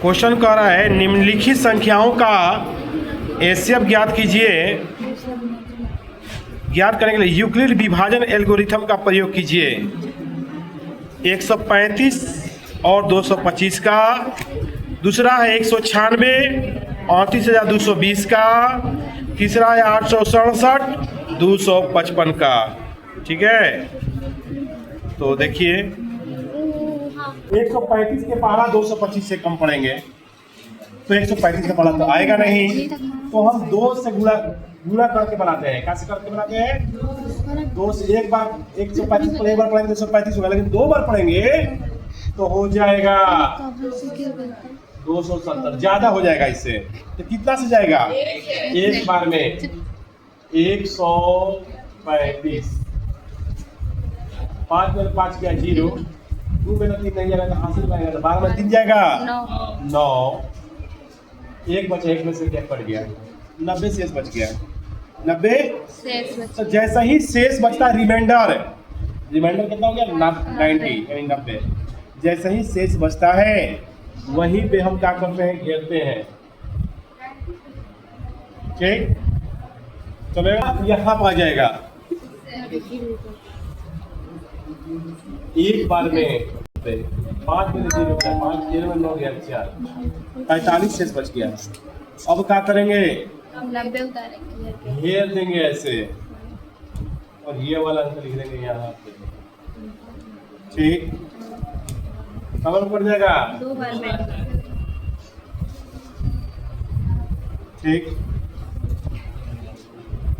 Question कह रहा है निम्नलिखित संख्याओं का एचसीएफ ज्ञात कीजिए। ज्ञात करने के लिए यूक्लिड विभाजन एल्गोरिथम का प्रयोग कीजिए। 135 और 225 का। दूसरा है 196 38,220 का। तीसरा है 867 255 का। ठीक है, तो देखिए 135 के पहाड़ा 225 से कम पड़ेंगे तो 135 का पहाड़ा तो आएगा नहीं, तो हम 2 से गुणा करके बनाते हैं। कैसे करके बनाते हैं? 2 से एक बार 135 को एक बार पढ़ेंगे 235 होगा, लेकिन 2 बार पढ़ेंगे तो हो जाएगा 270, ज्यादा हो जाएगा इससे। तो कितना से जाएगा? एक बार में 135। 5 में 5 गया 0, 2 में 3 नहीं जाएगा तो हासिल पाएगा, तो 12 में 3 जाएगा 9। एक बचा, एक में से क्या पड़ गया? 90 शेष बच गया। 90 तो जैसा ही शेष बचता रिमाइंडर कितना हो गया? 90 यानी 90। जैसा ही शेष बचता है वहीं पे हम क्या करते हैं? घेरते हैं। ठीक, चलो यहाँ पर आ जाएगा एक बार में 5 में 0 गया, 5 13 में 9 गया 4, 45 शेष बच गया। अब क्या करेंगे? 90 उतारेंगे, घेर देंगे ऐसे और ये वाला अंक लिख देंगे यहाँ पे। ठीक, कवर पड़ जाएगा। 2 बार में। ठीक,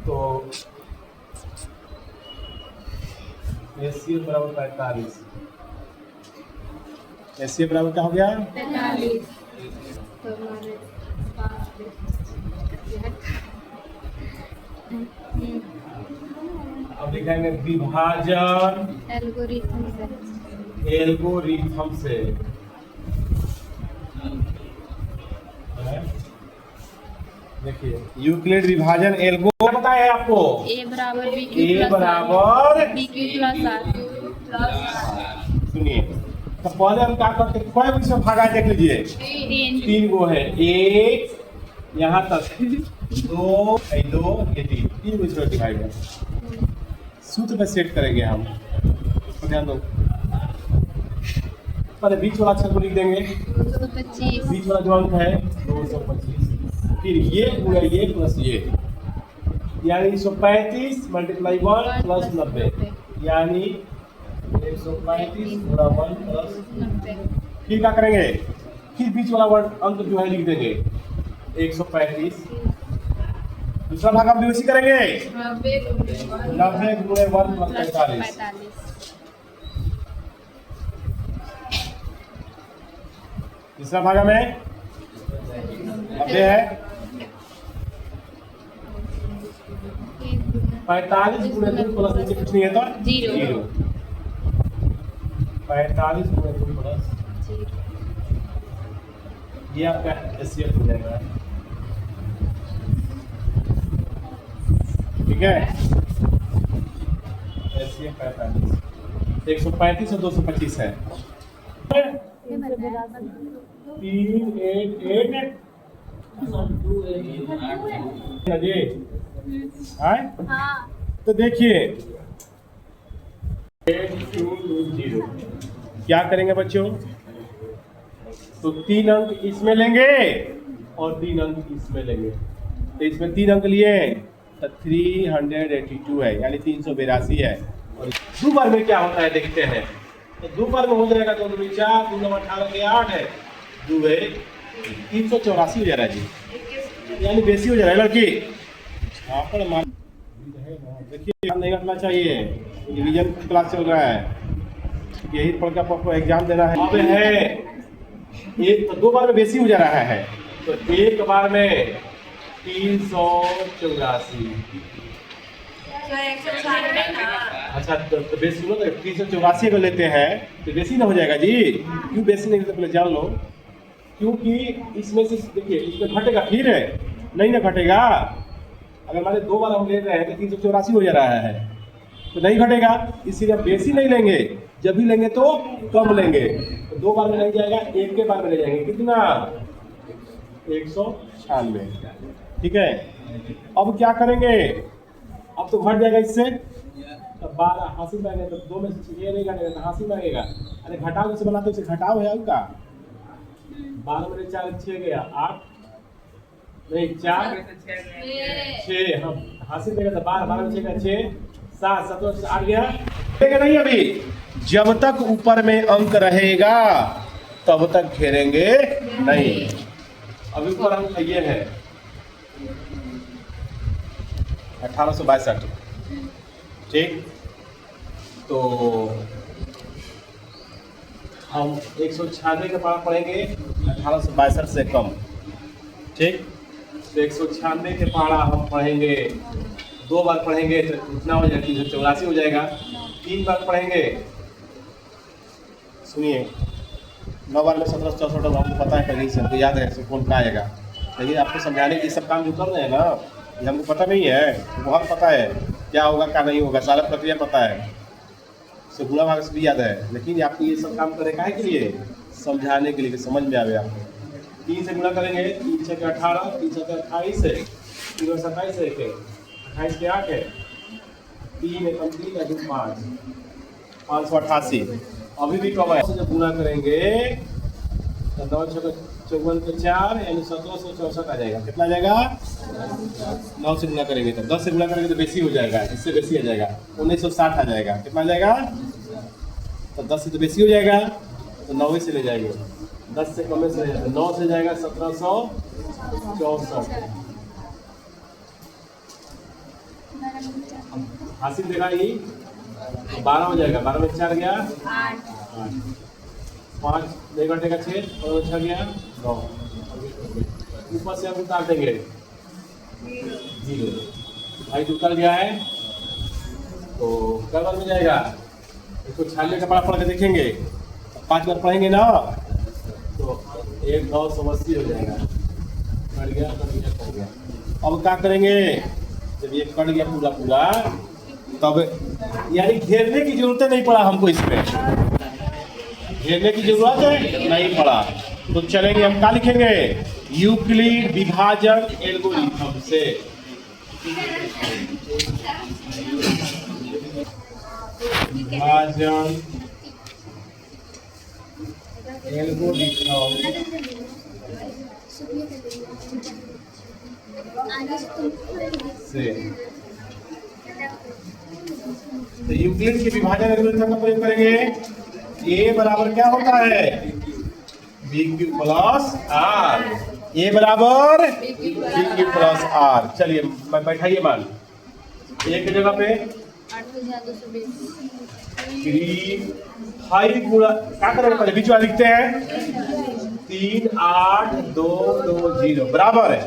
तो एचसीएफ बराबर 45। एचसीएफ बराबर क्या हो गया? 45। अब लिखेंगे विभाजन एल्गोरिथम से। देखिए यूक्लिड विभाजन एल्गो पता है आपको? A बराबर BQ प्लस R। सुनिए, तो पहले हम क्या करते हैं? कोई भी इसमें भागा देख लीजिए। 3 गो है, 1 यहाँ तक, 2 ये 3 गो इसमें डिवाइड है। सूत्र पे सेट करेंगे हम, ध्यान दो। पहले बीच वाला अक्षर को लिख देंगे, 225। बीच वाला जो अंक है 225, फिर ये पूरा ये प्लस ये, यानी 135 मल्टीप्लाई 1 प्लस 90, यानी 135 गुणा 1 प्लस 90। फिर क्या करेंगे? फिर बीच वाला वर्ड अंक जो है लिख देंगे 135। दूसरा भाग हम भी उसी करेंगे, 90 गुणे 1 प्लस 45। तीसरा भाग में 90 है, 45 गुणे 2 प्लस नीचे कुछ नहीं है तो 0। 45 गुणे 2 प्लस ये आपका एचसीएफ हो जाएगा। ठीक है, एचसीएफ 45, 135 और 225 है। 388 हाँ, तो देखिए 820 क्या करेंगे बच्चों? तो 3 अंक इसमें लेंगे और 3 अंक इसमें लेंगे। तो इसमें 3 अंक लिए तो 382 है, यानी 382 है। और 2 बार में क्या होता है देखते हैं। तो 2 बार में हो जाएगा 2 दूनी 4, 2 9 18 के 8 है, 2 है 384 हो जा रहा है जी, यानी बेसी हो जा रहा है लड़की। देखिए ध्यान नहीं रखना चाहिए, डिवीजन क्लास चल रहा है, यही पढ़ के आपको एग्जाम देना है। अब है एक 2 बार में बेसी हो जा रहा है, तो एक बार में 384। अच्छा तो बेसी सुनो, 384 अगर लेते हैं तो बेसी ना हो जाएगा जी। क्यों बेसी नहीं, तो पहले जान लो। क्योंकि इसमें से देखिए इसमें घटेगा, फिर नहीं ना घटेगा। अगर मान 2 बार हम ले रहे हैं तो 384 हो जा रहा है, तो नहीं घटेगा। इसीलिए बेसी नहीं लेंगे, जब भी लेंगे तो कम लेंगे। तो 2 बार में नहीं जाएगा, एक के बार में ले जाएंगे। कितना? 196। ठीक है, अब क्या करेंगे? अब तो घट जाएगा इससे, तब 12 हासिल में आएगा, तो 2 में से ये नहीं घटेगा तो हासिल में आएगा। अरे घटाओ जैसे बनाते उसे घटाओ है आपका। 12 में 4 6 गया 8 नहीं 4 6, हम हासिल देगा तो 12 में 6 का 6 7 7 8 गया। देगा नहीं अभी, जब तक ऊपर में अंक रहेगा तब तक घेरेंगे नहीं। अभी ऊपर अंक ये है 1862। ठीक, तो हम 196 के पारा पढ़ेंगे 1862 से कम। ठीक, तो 196 के पारा हम पढ़ेंगे, 2 बार पढ़ेंगे तो कितना हो जाएगा? 384 हो जाएगा। 3 बार पढ़ेंगे, सुनिए 9 बार में 1764 हमको पता है, पहले से हमको याद है कौन का आएगा। लेकिन आपको समझाने के सब काम जो कर रहे हैं ना, ये हमको पता नहीं है, बहुत पता है क्या होगा क्या नहीं होगा, सारा प्रक्रिया पता है, से गुणा भाग से भी याद है। लेकिन आपको ये सब काम करने काहे के लिए? समझाने के लिए, कि समझ में आवे आपको। 3 से गुणा करेंगे, 3 6 18, 3 7 28 है, 3 27 है, 28 के 8 है, 3 एकम 3 5 588। अभी भी कम है, जब गुणा करेंगे तो 9 6 54 के 4 यानी 1764 आ जाएगा। कितना आ जाएगा? 9 से गुणा करेंगे तो 10 से गुणा करेंगे तो बेसी हो जाएगा, इससे बेसी आ जाएगा, 1960 आ जाएगा। कितना आ जाएगा? तो 10 से तो बेसी हो जाएगा, तो 9 से ले जाएंगे, 10 से कम से 9 से जाएगा 1764। हासिल देखा ही 12 हो जाएगा, 12 में 4 गया 8, 5 नहीं घटेगा 6 और 6 गया 9। ऊपर से हम उतार देंगे 0, भाई उतर गया है तो क्या बार में जाएगा? इसको 96 का पढ़ा पढ़ के देखेंगे, 5 बार पढ़ेंगे ना तो 1980 हो जाएगा। कट गया कट गया। अब क्या करेंगे? जब ये कट गया पूरा पूरा, तब यानी घेरने की जरूरत नहीं पड़ा हमको, इसमें घेरने की जरूरत नहीं पड़ा। तो चलेंगे, हम क्या लिखेंगे? यूक्लिड विभाजन एल्गोरिथम से। विभाजन एल्गोरिथम से। तो यूक्लिड के विभाजन एल्गोरिथम का प्रयोग करेंगे। ए बराबर क्या होता है? B Q plus R. A बराबर बी क्यू प्लस आर। चलिए बैठाइए मान, ए की जगह पे 5 गुणा क्या करेंगे? पहले बीच वाला लिखते हैं 3 8 2 2 0 बराबर है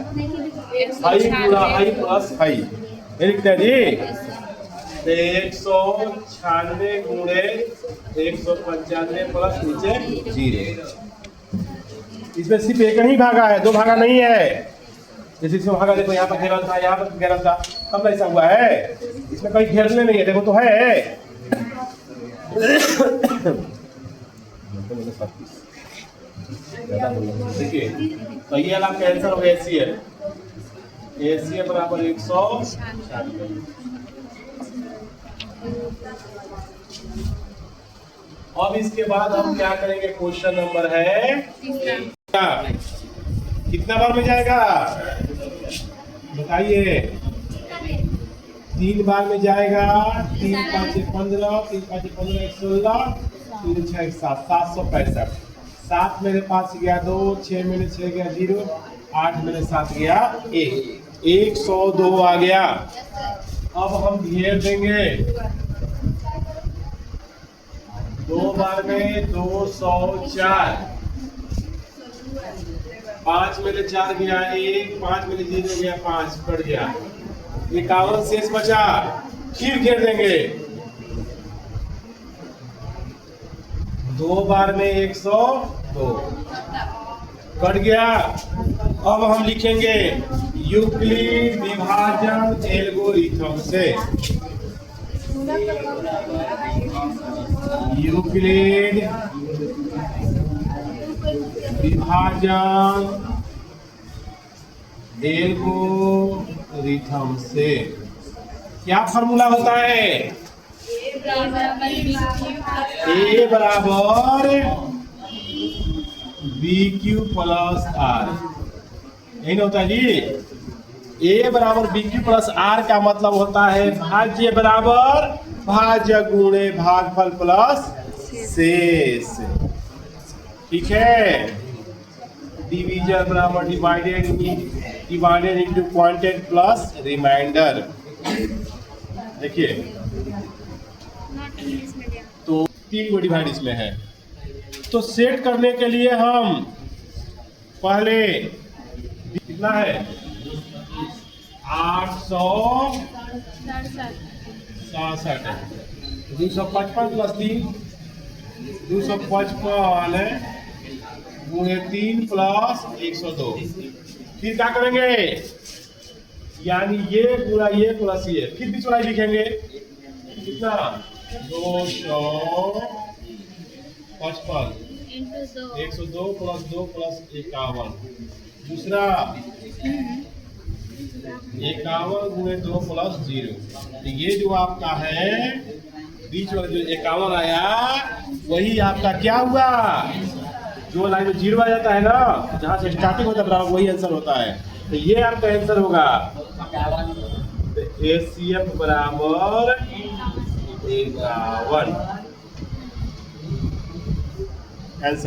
5 गुणा 5 प्लस 5, ये लिखते हैं जी। 196 गुणे 195 प्लस नीचे 0। इसमें सिर्फ एक ही भागा है, 2 भागा नहीं है। जैसे इसमें भागा देखो, यहाँ पर घेरल था, यहाँ पर घेरल था, तब ऐसा हुआ है। इसमें कहीं घेरने नहीं है, देखो तो है। देखिए तो ये आपका आंसर हो गया एसीएल। एसीएल बराबर 196। अब इसके बाद हम क्या करेंगे? क्वेश्चन नंबर है कितना बार में जाएगा बताइए? 3 बार में जाएगा। 3 5 15, 3 5 15 16, 3 6 7 765। 7 मेरे पास गया 2, 6 मेरे 6 गया 0, 8 मेरे 7 गया 1, 102 आ गया। अब हम घेर देंगे 2 बार में 204। 5 मेरे 4 गया 1, 5 मेरे 0 गया 5, कट गया 51 शेष बचा। फिर घेर देंगे 2 बार में 102, कट गया। अब हम लिखेंगे यूक्लिड विभाजन एल्गोरिथम से। यूक्लिड विभाजन एल्गोरिथम से क्या फॉर्मूला होता है? ए बराबर बी क्यू प्लस आर, यही ना होता है जी। ए बराबर बी क्यू प्लस आर का मतलब होता है भाज्य बराबर भाज्य गुणे भागफल प्लस शेष, ठीक है। डिवीजन बराबर डिवाइडेड इनटू क्वांटेड प्लस रिमाइंडर। देखिए तो 3 को डिवाइड इसमें है, तो सेट करने के लिए हम पहले कितना है 867 है, 255 प्लस 3 255 है गुणे 3 प्लस 102। फिर क्या करेंगे, यानी ये गुणा ये प्लस ये, फिर भी चौड़ाई लिखेंगे कितना 255 102 प्लस 2 प्लस 51, दूसरा 51 गुणे 2 प्लस 0। तो ये जो आपका है बीच वाला जो 51 आया वही आपका क्या हुआ, जो लाइन में 0 आ जाता है ना, जहाँ से स्टार्टिंग होता है बराबर वही आंसर होता है। तो ये आपका आंसर होगा HCF बराबर 51।